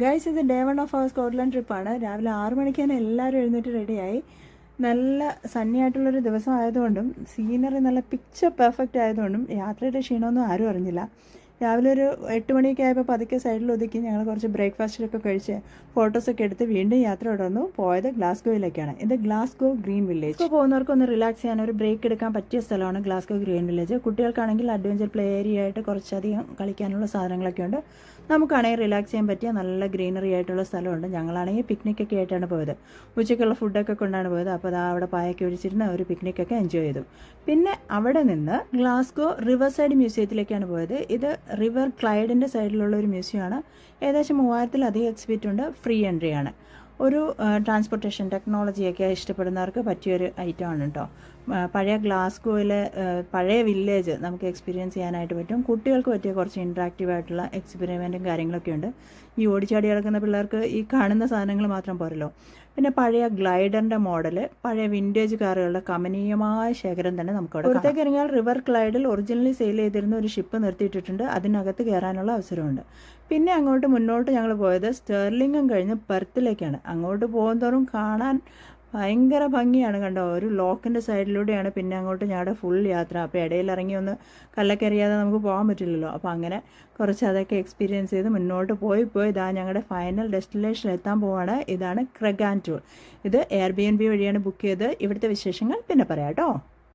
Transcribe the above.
Guys, ഇത് day 1 of our Scotland ട്രിപ്പാണ്. രാവിലെ 6 മണിക്ക് തന്നെ എല്ലാവരും എഴുന്നേറ്റ് റെഡിയായി. നല്ല സണ്ണി ആയിട്ടുള്ളൊരു ദിവസം ആയതുകൊണ്ടും സീനറി നല്ല പിക്ചർ പെർഫെക്റ്റ് ആയതുകൊണ്ടും യാത്രയുടെ ക്ഷീണമൊന്നും ആരും അറിഞ്ഞില്ല. രാവിലെ ഒരു 8 മണിയൊക്കെ ആയപ്പോൾ പതുക്കെ സൈഡിൽ ഒതുക്കി ഞങ്ങൾ കുറച്ച് ബ്രേക്ക്ഫാസ്റ്റൊക്കെ കഴിച്ച് ഫോട്ടോസൊക്കെ എടുത്ത് വീണ്ടും യാത്ര തുടർന്നു. പോയത് ഗ്ലാസ്ഗോയിലേക്കാണ്. ഇത് ഗ്ലാസ്ഗോ ഗ്രീൻ വില്ലേജ്. ഇപ്പോൾ പോകുന്നവർക്ക് ഒന്ന് റിലാക്സ് ചെയ്യാൻ, ഒരു ബ്രേക്ക് എടുക്കാൻ പറ്റിയ സ്ഥലമാണ് ഗ്ലാസ്ഗോ ഗ്രീൻ വില്ലേജ്. കുട്ടികൾക്കാണെങ്കിൽ അഡ്വഞ്ചർ പ്ലേ ഏരിയ ആയിട്ട് കുറച്ചധികം കളിക്കാനുള്ള സാധനങ്ങളൊക്കെ ഉണ്ട്. നമുക്കാണെങ്കിൽ റിലാക്സ് ചെയ്യാൻ പറ്റിയ നല്ല ഗ്രീനറി ആയിട്ടുള്ള സ്ഥലമുണ്ട്. ഞങ്ങളാണെങ്കിൽ പിക്നിക്കൊക്കെ ആയിട്ടാണ് പോയത്. ഉച്ചയ്ക്കുള്ള ഫുഡൊക്കെ കൊണ്ടാണ് പോയത്. അപ്പോൾ അവിടെ പായൊക്കെ ഒഴിച്ചിരുന്ന ഒരു പിക്നിക്കൊക്കെ എൻജോയ് ചെയ്തു. പിന്നെ അവിടെ നിന്ന് ഗ്ലാസ്ഗോ റിവർ സൈഡ് മ്യൂസിയത്തിലേക്കാണ് പോയത്. ഇത് റിവർ ക്ലൈഡിൻ്റെ സൈഡിലുള്ള ഒരു മ്യൂസിയമാണ്. ഏകദേശം 3000-ലധികം എക്സിബിറ്റ് ഉണ്ട്. ഫ്രീ എൻട്രി ആണ്. ഒരു ട്രാൻസ്പോർട്ടേഷൻ ടെക്നോളജിയൊക്കെ ഇഷ്ടപ്പെടുന്നവർക്ക് പറ്റിയൊരു ഐറ്റമാണ് കേട്ടോ. പഴയ ഗ്ലാസ്ഗോയിലെ പഴയ വില്ലേജ് നമുക്ക് എക്സ്പീരിയൻസ് ചെയ്യാനായിട്ട് പറ്റും. കുട്ടികൾക്ക് പറ്റിയ കുറച്ച് ഇൻട്രാക്റ്റീവ് ആയിട്ടുള്ള എക്സ്പെരിമെൻറ്റും കാര്യങ്ങളൊക്കെ ഉണ്ട്. ഈ ഓടിച്ചാടി കിടക്കുന്ന പിള്ളേർക്ക് ഈ കാണുന്ന സാധനങ്ങൾ മാത്രം പോരല്ലോ. പിന്നെ പഴയ ഗ്ലൈഡറിൻ്റെ മോഡൽ, പഴയ വിൻറ്റേജ് കാറുകളുടെ കമനീയമായ ശേഖരം തന്നെ നമുക്കവിടെ. പുറത്തേക്ക് ഇറങ്ങിയാൽ റിവർ ക്ലൈഡിൽ ഒറിജിനലി സെയിൽ ചെയ്തിരുന്ന ഒരു ഷിപ്പ് നിർത്തിയിട്ടിട്ടുണ്ട്. അതിനകത്ത് കയറാനുള്ള അവസരമുണ്ട്. പിന്നെ അങ്ങോട്ട് മുന്നോട്ട് ഞങ്ങൾ പോയത് സ്റ്റെർലിംഗും കഴിഞ്ഞ് പെർത്തിലേക്കാണ്. അങ്ങോട്ട് പോകുന്തോറും കാണാൻ ഭയങ്കര ഭംഗിയാണ്. കണ്ടോ, ഒരു ലോക്കിൻ്റെ സൈഡിലൂടെയാണ് പിന്നെ അങ്ങോട്ട് ഞങ്ങളുടെ ഫുൾ യാത്ര. അപ്പോൾ ഇടയിൽ ഇറങ്ങി ഒന്ന് കല്ലൊക്കെ എറിയാതെ നമുക്ക് പോകാൻ പറ്റില്ലല്ലോ. അപ്പോൾ അങ്ങനെ കുറച്ച് അതൊക്കെ എക്സ്പീരിയൻസ് ചെയ്ത് മുന്നോട്ട് പോയി ഇതാ ഞങ്ങളുടെ ഫൈനൽ ഡെസ്റ്റിനേഷനിൽ എത്താൻ പോവാണ്. ഇതാണ് ക്രെഗാൻ ടൂർ. ഇത് എയർബിഎൻബി വഴിയാണ് ബുക്ക് ചെയ്ത്. ഇവിടുത്തെ വിശേഷങ്ങൾ പിന്നെ പറയാം കേട്ടോ.